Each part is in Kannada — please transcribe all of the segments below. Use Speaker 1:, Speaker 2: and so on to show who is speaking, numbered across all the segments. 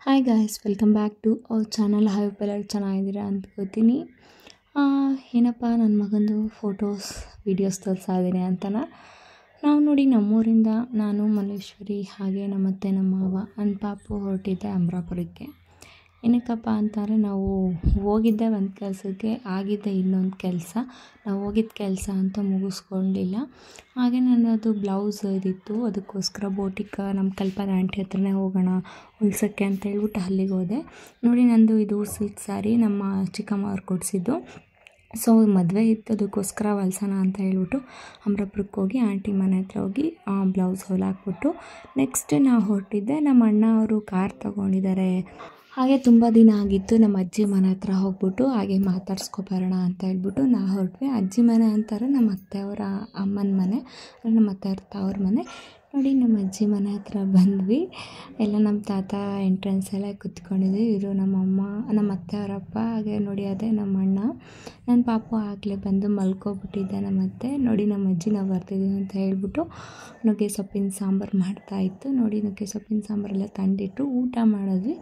Speaker 1: Hi guys, welcome back to our channel. Hope ಎಲ್ಲರೂ ಚೆನ್ನಾಗಿದ್ದೀರಾ ಅಂದ್ಕೋತೀನಿ. ಏನಪ್ಪ ನನ್ನ ಮಗಂದು ಫೋಟೋಸ್ ವೀಡಿಯೋಸ್ ತೋರಿಸ್ತಾ ಇದ್ದೀನಿ ಅಂತನ. ನಾವು ನೋಡಿ ನಮ್ಮೂರಿಂದ ನಾನು ಮಲ್ಲೇಶ್ವರಿ ಹಾಗೆ ನಮ್ಮತ್ತೆ ನಮ್ಮ ಮಾವ ನನ್ನ ಪಾಪು ಹೊರಟಿದ್ದೆ ಅಮರಾಪುರಕ್ಕೆ. ಏನಕ್ಕಪ್ಪ ಅಂತಾರೆ, ನಾವು ಹೋಗಿದ್ದೆ ಒಂದು ಕೆಲಸಕ್ಕೆ, ಆಗಿದ್ದೆ ಇನ್ನೊಂದು ಕೆಲಸ. ನಾವು ಹೋಗಿದ್ದ ಕೆಲಸ ಅಂತ ಮುಗಿಸ್ಕೊಂಡಿಲ್ಲ. ಹಾಗೆ ನನ್ನದು ಬ್ಲೌಸ್ ಇದಿತ್ತು, ಅದಕ್ಕೋಸ್ಕರ ಬೋಟಿಗೆ ನಮ್ಮ ಕಲ್ಪನಾ ಆಂಟಿ ಹತ್ರನೇ ಹೋಗೋಣ ಹೊಲ್ಸೋಕ್ಕೆ ಅಂತ ಹೇಳ್ಬಿಟ್ಟು ಅಲ್ಲಿಗೆ ಹೋದೆ. ನೋಡಿ ನಂದು ಇದು ಸಿಲ್ಕ್ ಸ್ಯಾರಿ ನಮ್ಮ ಚಿಕ್ಕಮ್ಮ ಅವ್ರು ಕೊಡಿಸಿದ್ದು. ಸೊ ಮದುವೆ ಇತ್ತು, ಅದಕ್ಕೋಸ್ಕರ ಹೊಲ್ಸೋಣ ಅಂತ ಹೇಳ್ಬಿಟ್ಟು ಅಮರಾಪುರಕ್ಕೆ ಹೋಗಿ ಆಂಟಿ ಮನೆ ಹತ್ರ ಹೋಗಿ ಬ್ಲೌಸ್ ಹೊಲಾಕ್ಬಿಟ್ಟು ನೆಕ್ಸ್ಟ್ ನಾವು ಹೊರಟಿದ್ದೆ. ನಮ್ಮ ಅಣ್ಣ ಅವರು ಕಾರ್ ತೊಗೊಂಡಿದ್ದಾರೆ. ಹಾಗೆ ತುಂಬ ದಿನ ಆಗಿತ್ತು. ನಮ್ಮ ಅಜ್ಜಿ ಮನೆ ಹತ್ರ ಹೋಗ್ಬಿಟ್ಟು ಹಾಗೆ ಮಾತಾಡ್ಸ್ಕೊಬರೋಣ ಅಂತ ಹೇಳ್ಬಿಟ್ಟು ನಾವು ಹೊರಟ್ವಿ. ಅಜ್ಜಿ ಮನೆ ಅಂತಾರೆ ನಮ್ಮ ಅತ್ತೆಯವರ ಅಮ್ಮನ ಮನೆ, ನಮ್ಮ ಅತ್ತೆಯವ್ರ ತವ್ರ ಮನೆ. ನೋಡಿ ನಮ್ಮ ಅಜ್ಜಿ ಮನೆ ಹತ್ರ ಬಂದ್ವಿ. ಎಲ್ಲ ನಮ್ಮ ತಾತ ಎಂಟ್ರೆನ್ಸ್ ಎಲ್ಲ ಕುತ್ಕೊಂಡಿದ್ವಿ. ಇವರು ನಮ್ಮಮ್ಮ, ನಮ್ಮ ಅತ್ತೆಯವರಪ್ಪ, ಹಾಗೆ ನೋಡಿ ಅದೇ ನಮ್ಮ ಅಣ್ಣ. ನನ್ನ ಪಾಪು ಆಗಲೇ ಬಂದು ಮಲ್ಕೊಬಿಟ್ಟಿದ್ದೆ. ನಮ್ಮ ಅತ್ತೆ ನೋಡಿ ನಮ್ಮ ಅಜ್ಜಿ ನಾವು ಬರ್ತಿದ್ದೀವಿ ಅಂತ ಹೇಳ್ಬಿಟ್ಟು ನುಗ್ಗೆ ಸೊಪ್ಪಿನ ಸಾಂಬಾರು ಮಾಡ್ತಾಯಿತ್ತು. ನೋಡಿ ನುಗ್ಗೆ ಸೊಪ್ಪಿನ ಸಾಂಬಾರೆಲ್ಲ ತಂದಿಟ್ಟು ಊಟ ಮಾಡಿದ್ವಿ.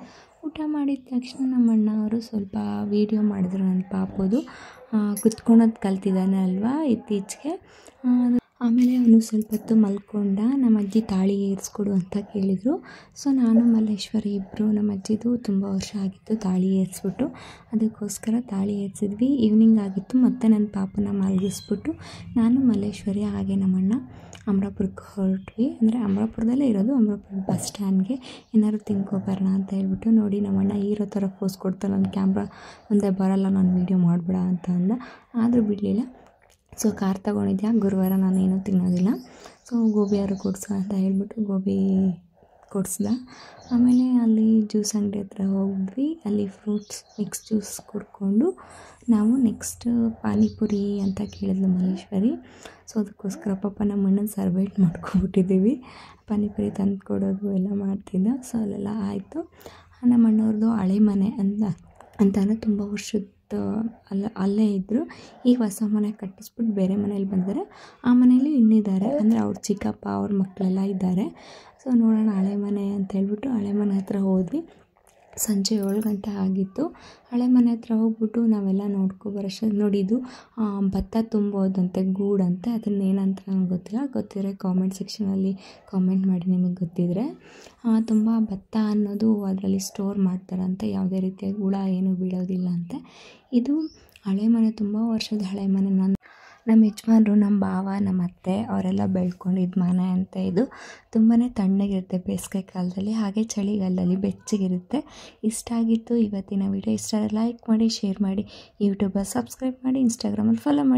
Speaker 1: ಊಟ ಮಾಡಿದ ತಕ್ಷಣ ನಮ್ಮ ಅಣ್ಣ ಅವರು ಸ್ವಲ್ಪ ವೀಡಿಯೋ ಮಾಡಿದ್ರು. ನನ್ನ ಪಾಪುದು ಕುತ್ಕೊಳೋದು ಕಲ್ತಿದ್ದಾನೆ ಅಲ್ವಾ ಇತ್ತೀಚೆಗೆ. ಆಮೇಲೆ ಅವನು ಸ್ವಲ್ಪ ಹೊತ್ತು ಮಲ್ಕೊಂಡ. ನಮ್ಮ ಅಜ್ಜಿ ತಾಳಿ ಏರಿಸ್ಕೊಡು ಅಂತ ಕೇಳಿದರು. ಸೊ ನಾನು ಮಲ್ಲೇಶ್ವರಿ ಇಬ್ಬರು, ನಮ್ಮ ಅಜ್ಜಿದು ತುಂಬ ವರ್ಷ ಆಗಿತ್ತು ತಾಳಿ ಏರಿಸ್ಬಿಟ್ಟು, ಅದಕ್ಕೋಸ್ಕರ ತಾಳಿ ಏರಿಸಿದ್ವಿ. ಈವ್ನಿಂಗ್ ಆಗಿತ್ತು. ಮತ್ತು ನನ್ನ ಪಾಪನ ಮಲಗಿಸ್ಬಿಟ್ಟು ನಾನು ಮಲ್ಲೇಶ್ವರಿ ಹಾಗೆ ನಮ್ಮಣ್ಣ ಅಮರಾಪುರಕ್ಕೆ ಹೊರಟ್ವಿ. ಅಂದರೆ ಅಮರಾಪುರದಲ್ಲೇ ಇರೋದು. ಅಮರಾಪುರ ಬಸ್ ಸ್ಟ್ಯಾಂಡ್ಗೆ ಏನಾದ್ರು ತಿನ್ಕೊಬರೋಣ ಅಂತ ಹೇಳ್ಬಿಟ್ಟು. ನೋಡಿ ನಮ್ಮಣ್ಣ ಹೀರೋ ಥರ ಪೋಸ್ ಕೊಡ್ತಾ, ನನ್ನ ಕ್ಯಾಮ್ರಾ ಮುಂದೆ ಬರೋಲ್ಲ, ನಾನು ವೀಡಿಯೋ ಮಾಡಬೇಡ ಅಂತ ಅಂದ. ಆದರೂ ಬಿಡಲಿಲ್ಲ. ಸೊ ಕಾರ್ ತೊಗೊಂಡಿದ್ಯಾ, ಗುರುವಾರ ನಾನೇನು ತಿನ್ನೋದಿಲ್ಲ, ಸೊ ಗೋಬಿಯಾರು ಕೊಡಿಸು ಅಂತ ಹೇಳ್ಬಿಟ್ಟು ಗೋಬಿ ಕೊಡಿಸ್ದ. ಆಮೇಲೆ ಅಲ್ಲಿ ಜ್ಯೂಸ್ ಅಂಗಡಿ ಹತ್ರ ಹೋದ್ವಿ. ಅಲ್ಲಿ ಫ್ರೂಟ್ಸ್ ಮಿಕ್ಸ್ ಜ್ಯೂಸ್ ಕುಡ್ಕೊಂಡು ನಾವು ನೆಕ್ಸ್ಟ್ ಪಾನಿಪುರಿ ಅಂತ ಕೇಳಿದ್ಲು ಮಲ್ಲೇಶ್ವರಿ. ಸೊ ಅದಕ್ಕೋಸ್ಕರ ಪಾಪ ನಮ್ಮ ಅಣ್ಣನ ಸರ್ವೇಟ್ ಮಾಡ್ಕೊಬಿಟ್ಟಿದ್ದೀವಿ. ಪಾನಿಪುರಿ ತಂದು ಕೊಡೋದು ಎಲ್ಲ ಮಾಡ್ತಿದ್ದ. ಸೊ ಅಲ್ಲೆಲ್ಲ ಆಯಿತು. ನಮ್ಮ ಅಣ್ಣವ್ರದ್ದು ಹಳೆ ಮನೆ ಅಂತಾನೆ ತುಂಬ ವರ್ಷದ ಅಲ್ಲೇ ಇದ್ದರು. ಈಗ ಹೊಸ ಮನೆ ಕಟ್ಟಿಸ್ಬಿಟ್ಟು ಬೇರೆ ಮನೇಲಿ ಬಂದರೆ, ಆ ಮನೇಲಿ ಇನ್ನಿದ್ದಾರೆ, ಅಂದರೆ ಅವ್ರ ಚಿಕ್ಕಪ್ಪ ಅವ್ರ ಮಕ್ಕಳೆಲ್ಲ ಇದ್ದಾರೆ. ಸೊ ನೋಡೋಣ ಹಳೆ ಮನೆ ಅಂತ ಹೇಳ್ಬಿಟ್ಟು ಹಳೆ ಮನೆ ಹತ್ರ ಹೋದ್ವಿ. ಸಂಜೆ 7 ಗಂಟೆ ಆಗಿತ್ತು. ಹಳೆ ಮನೆ ಹತ್ರ ಹೋಗ್ಬಿಟ್ಟು ನಾವೆಲ್ಲ ನೋಡ್ಕೊಬರೋಷ್ಟು ನೋಡಿದ್ದು ಭತ್ತ ತುಂಬೋದಂತೆ, ಗೂಡಂತೆ. ಅದನ್ನ ಏನಂತ ನನಗೆ ಗೊತ್ತಿಲ್ಲ. ಗೊತ್ತಿದ್ರೆ ಕಾಮೆಂಟ್ ಸೆಕ್ಷನಲ್ಲಿ ಕಾಮೆಂಟ್ ಮಾಡಿ ನಿಮಗೆ ಗೊತ್ತಿದ್ದರೆ. ತುಂಬ ಭತ್ತ ಅನ್ನೋದು ಅದರಲ್ಲಿ ಸ್ಟೋರ್ ಮಾಡ್ತಾರಂತೆ, ಯಾವುದೇ ರೀತಿಯ ಹುಳ ಏನು ಬೀಳೋದಿಲ್ಲ ಅಂತೆ. ಇದು ಹಳೆ ಮನೆ, ತುಂಬ ವರ್ಷದ ಹಳೆ ಮನೆ. ನಮ್ಮ ಯಜಮಾನ್ರು, ನಮ್ಮ ಭಾವ, ನಮ್ಮ ಅತ್ತೆ ಅವರೆಲ್ಲ ಬೆಳ್ಕೊಂಡಿದ್ದ ಮನೆ ಅಂತ. ಇದು ತುಂಬಾ ತಣ್ಣಗಿರುತ್ತೆ ಬೇಸಿಗೆ ಕಾಲದಲ್ಲಿ, ಹಾಗೆ ಚಳಿಗಾಲದಲ್ಲಿ ಬೆಚ್ಚಗಿರುತ್ತೆ. ಇಷ್ಟ ಆಗಿತ್ತು ಇವತ್ತಿನ ವಿಡಿಯೋ. ಇಷ್ಟ ಲೈಕ್ ಮಾಡಿ, ಶೇರ್ ಮಾಡಿ, ಯೂಟ್ಯೂಬಲ್ಲಿ ಸಬ್ಸ್ಕ್ರೈಬ್ ಮಾಡಿ, ಇನ್ಸ್ಟಾಗ್ರಾಮಲ್ಲಿ ಫಾಲೋ ಮಾಡಿ.